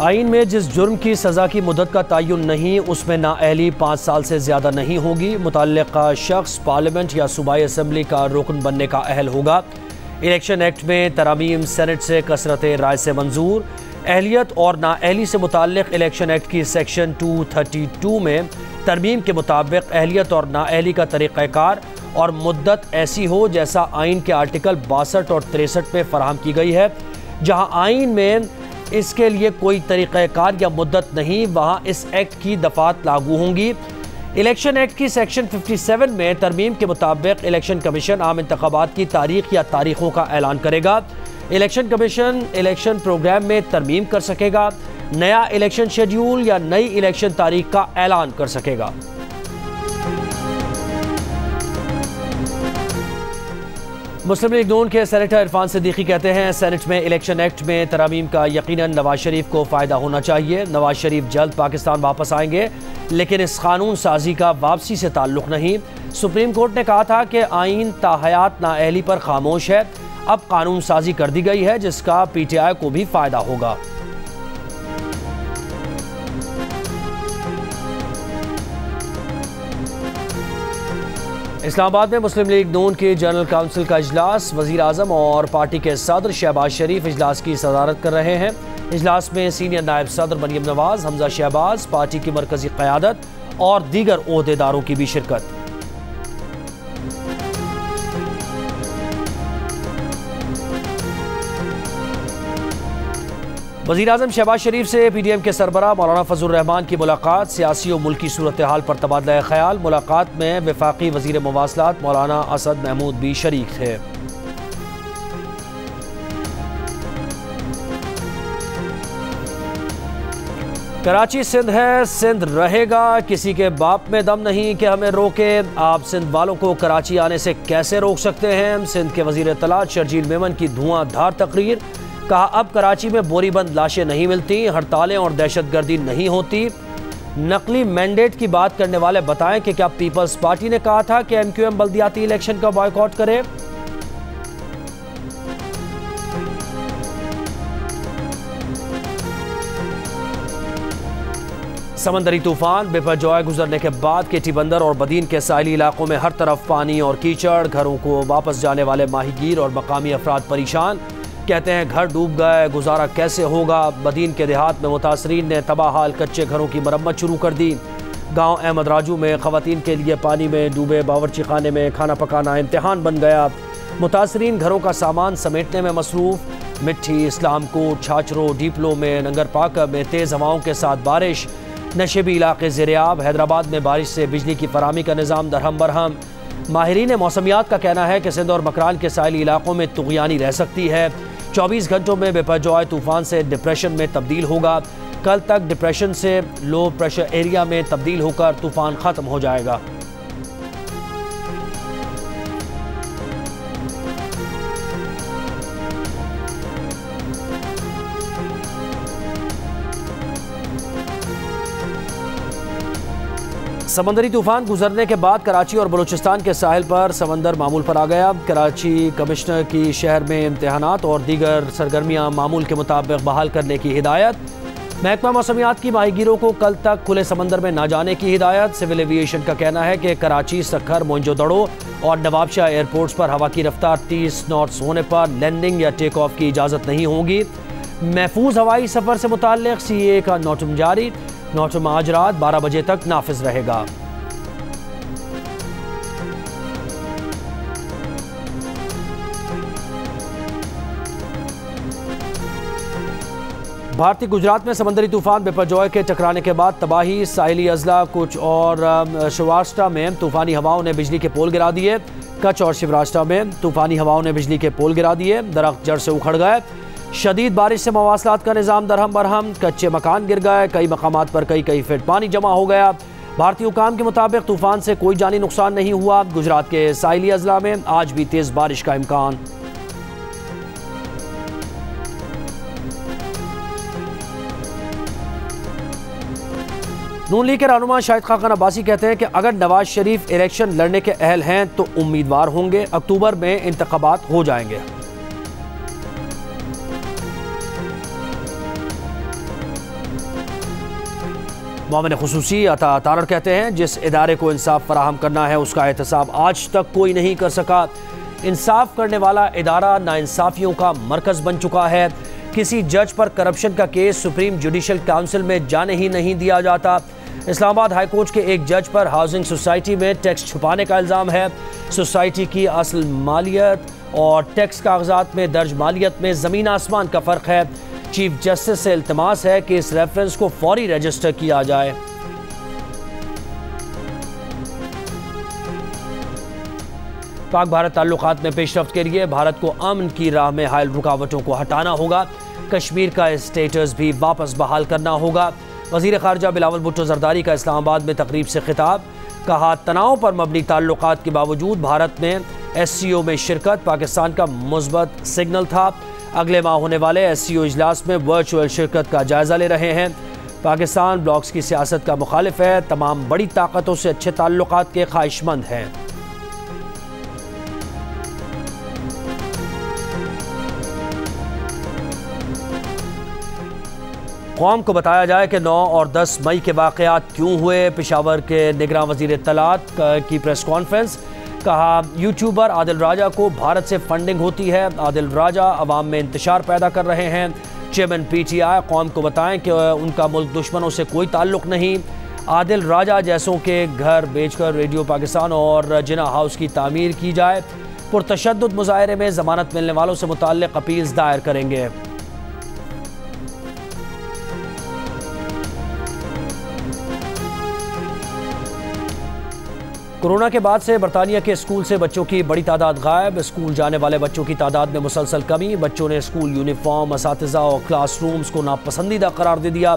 आइन में जिस जुर्म की सज़ा की मुद्दत का तयन नहीं, उसमें नाअहली 5 साल से ज़्यादा नहीं होगी। मुतल्लिका शख्स पार्लियामेंट या सूबाई असम्बली का रुकन बनने का अहल होगा। इलेक्शन एक्ट में तरमीम सेनेट से कसरत राय से मंजूर। अहलियत और नाअहली से मुताल्लिक़ इलेक्शन एक्ट की सेक्शन 232 में तरमीम के मुताबिक अहलियत और नाअहली का तरीक़ाकार और मुद्दत ऐसी हो जैसा आइन के आर्टिकल 62 और 63 में फराहम की गई है। जहाँ आइन में इसके लिए कोई तरीक़ाकार या मुद्दत नहीं, वहाँ इस एक्ट की दफ़ात लागू होंगी। इलेक्शन एक्ट की सेक्शन 57 में तरमीम के मुताबिक इलेक्शन कमीशन आम इंतखाबात की तारीख या तारीखों का ऐलान करेगा। इलेक्शन कमीशन इलेक्शन प्रोग्राम में तरमीम कर सकेगा, नया इलेक्शन शेड्यूल या नई इलेक्शन तारीख का ऐलान कर सकेगा। मुस्लिम लीग नून के सेनेटर इरफान सिद्दीकी कहते हैं, सेनेट में इलेक्शन एक्ट में तरमीम का यकीनन नवाज शरीफ को फ़ायदा होना चाहिए। नवाज शरीफ जल्द पाकिस्तान वापस आएंगे, लेकिन इस कानून साजी का वापसी से ताल्लुक़ नहीं। सुप्रीम कोर्ट ने कहा था कि आइन ताहयात नाअहली पर खामोश है। अब कानून साजी कर दी गई है, जिसका PTI को भी फ़ायदा होगा। इस्लामाबाद में मुस्लिम लीग नून की जनरल काउंसिल का इजलास, वज़ीर आज़म और पार्टी के सदर शहबाज शरीफ इजलास की सदारत कर रहे हैं। इजलास में सीनियर नायब सदर मरियम नवाज, हमजा शहबाज, पार्टी की मरकजी क़यादत और दीगर ओहदेदारों की भी शिरकत। वज़ीर आज़म शहबाज शरीफ से PDM के सरबराह मौलाना फजल रहमान की मुलाकात, सियासी और मुल्की सूरत हाल पर तबादला ख्याल। मुलाकात में वफाकी वज़ीर मवासलात मौलाना असद महमूद भी शरीक थे। कराची सिंध है, सिंध रहेगा, किसी के बाप में दम नहीं कि हमें रोके। आप सिंध वालों को कराची आने से कैसे रोक सकते हैं? सिंध के वज़ीर इत्तलात शर्जील मेमन की धुआंधार तकरीर। कहा, अब कराची में बोरीबंद लाशें नहीं मिलती, हड़तालें और दहशतगर्दी नहीं होती। नकली मैंडेट की बात करने वाले बताएं कि क्या पीपल्स पार्टी ने कहा था कि MQM बल्दियाती इलेक्शन का बॉयकॉट करे? समंदरी तूफान बेपरजॉय गुजरने के बाद केटी बंदर और बदीन के साहिली इलाकों में हर तरफ पानी और कीचड़। घरों को वापस जाने वाले माहीगीर और मकामी अफराद परेशान। कहते हैं घर डूब गए, गुजारा कैसे होगा। बदीन के देहात में मुतासरीन ने तबाह हाल कच्चे घरों की मरम्मत शुरू कर दी। गांव अहमद राजू में ख़वातीन के लिए पानी में डूबे बावर्ची खाने में खाना पकाना इम्तिहान बन गया। मुतासरीन घरों का सामान समेटने में मसरूफ़। मिट्टी, इस्लामकोट, छाछरो, डीपलो में, नंगर पाकर में तेज़ हवाओं के साथ बारिश। नशेबी इलाके ज़ेरियाब। हैदराबाद में बारिश से बिजली की फराहमी का निज़ाम दरहम बरहम। माहिरीन मौसमियात का कहना है कि सिंध और मकरान के साहिली इलाकों में तुग़यानी रह सकती है। 24 घंटों में बेपरजॉय तूफान से डिप्रेशन में तब्दील होगा। कल तक डिप्रेशन से लो प्रेशर एरिया में तब्दील होकर तूफान ख़त्म हो जाएगा। समंदरी तूफान गुजरने के बाद कराची और बलूचिस्तान के साहिल पर समंदर मामूल पर आ गया। कराची कमिश्नर की शहर में इम्तिहानात और दीगर सरगर्मियाँ मामूल के मुताबिक बहाल करने की हिदायत। महकमा मौसमियात की माहीगीरों को कल तक खुले समंदर में न जाने की हिदायत। सिविल एविएशन का कहना है कि कराची, सक्खर, मोइंजोदड़ो और नवाबशाह एयरपोर्ट्स पर हवा की रफ्तार 30 नॉट्स होने पर लैंडिंग या टेक ऑफ की इजाज़त नहीं होगी। महफूज हवाई सफ़र से मुताल्लिक़ CAA का नोटिस जारी। नोटिस आज रात 12 बजे तक नाफिज रहेगा। भारतीय गुजरात में समंदरी तूफान बेपरजॉय के टकराने के बाद तबाही। साहिली अजला, कुछ और सौराष्ट्र में तूफानी हवाओं ने बिजली के पोल गिरा दिए। कच्छ और शिवराष्ट्र में तूफानी हवाओं ने बिजली के पोल गिरा दिए। दरख्त जड़ से उखड़ गए। शदीद बारिश से मवासलात का निज़ाम दरहम बरहम। कच्चे मकान गिर गए। कई मकामात पर कई फीट पानी जमा हो गया। भारतीय हुकाम के मुताबिक तूफान से कोई जानी नुकसान नहीं हुआ। गुजरात के साहिली अजला में आज भी तेज़ बारिश का इम्कान। नून लीग के रहनुमा शाहिद खान अब्बासी कहते हैं कि अगर नवाज शरीफ इलेक्शन लड़ने के अहल हैं तो उम्मीदवार होंगे। अक्टूबर में इंतखाबात हो जाएंगे। मोमिन खुसूसी अता तारड़ कहते हैं, जिस इदारे को इंसाफ फराहम करना है उसका एहतसाब आज तक कोई नहीं कर सका। इंसाफ करने वाला इदारा नाइंसाफियों का मरकज़ बन चुका है। किसी जज पर करप्शन का केस सुप्रीम जुडिशल काउंसिल में जाने ही नहीं दिया जाता। इस्लामाबाद हाई कोर्ट के एक जज पर हाउसिंग सोसाइटी में टैक्स छुपाने का इल्ज़ाम है। सोसाइटी की असल मालियत और टैक्स कागजात में दर्ज मालियत में ज़मीन आसमान का फ़र्क है। चीफ जस्टिस से इल्तिमास है कि इस रेफरेंस को फौरी रजिस्टर किया जाए। पाक भारत ताल्लुकात में पेशरफ्त के लिए भारत को अमन की राह में हायल रुकावटों को हटाना होगा। कश्मीर का स्टेटस भी वापस बहाल करना होगा। वज़ीर ख़ारजा बिलावल भुट्टो ज़रदारी का इस्लामाबाद में तकरीब से खिताब। कहा, तनाव पर मबनी ताल्लुकात के बावजूद भारत में SCO में शिरकत पाकिस्तान का मुस्बत सिग्नल था। अगले माह होने वाले SCO इजलास में वर्चुअल शिरकत का जायज़ा ले रहे हैं। पाकिस्तान ब्लॉक्स की सियासत का मुखालिफ है। तमाम बड़ी ताकतों से अच्छे ताल्लुकात के ख्वाहिशमंद हैं। कौम को बताया जाए कि 9 और 10 मई के वाक़यात क्यों हुए। पेशावर के निगरान वज़ीर इत्तलात की प्रेस कॉन्फ्रेंस। कहा, यूट्यूबर आदिल राजा को भारत से फंडिंग होती है। आदिल राजा अवाम में इंतशार पैदा कर रहे हैं। चेयरमैन PTI कौम को बताएं कि उनका मुल्क दुश्मनों से कोई ताल्लुक़ नहीं। आदिल राजा जैसों के घर बेचकर रेडियो पाकिस्तान और जिना हाउस की तामीर की जाए। पुरतशद्दुद मुजाहरे में ज़मानत मिलने वालों से मुताल्लिक़ अपील्स दायर करेंगे। कोरोना के बाद से बरतानिया के स्कूल से बच्चों की बड़ी तादाद गायब। स्कूल जाने वाले बच्चों की तादाद में मुसलसल कमी। बच्चों ने स्कूल यूनिफॉर्म, असातिज़ा और क्लासरूम्स को नापसंदीदा करार दे दिया।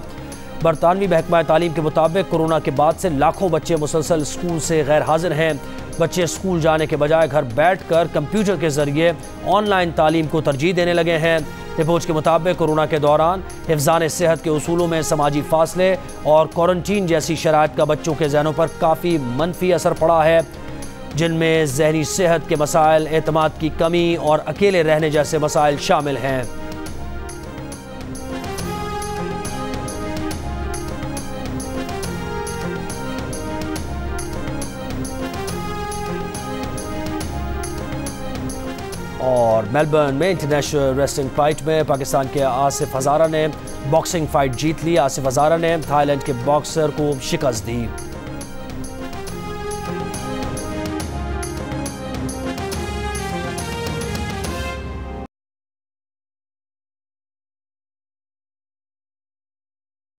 बरतानवी महकमा तालीम के मुताबिक कोरोना के बाद से लाखों बच्चे मुसलसल स्कूल से गैर हाजिर हैं। बच्चे स्कूल जाने के बजाय घर बैठ कर कंप्यूटर के ज़रिए ऑनलाइन तालीम को तरजीह देने लगे हैं। रिपोर्ट के मुताबिक कोरोना के दौरान हिफ्ज़ान सेहत के उसूलों में समाजी फासले और क्वारंटीन जैसी शराइत का बच्चों के जहनों पर काफ़ी मनफी असर पड़ा है, जिनमें जहनी सेहत के मसाइल, एतमाद की कमी और अकेले रहने जैसे मसाइल शामिल हैं। और मेलबर्न में इंटरनेशनल रेसलिंग फाइट में पाकिस्तान के आसिफ हज़ारा ने बॉक्सिंग फाइट जीत ली। आसिफ हज़ारा ने थाईलैंड के बॉक्सर को शिकस्त दी।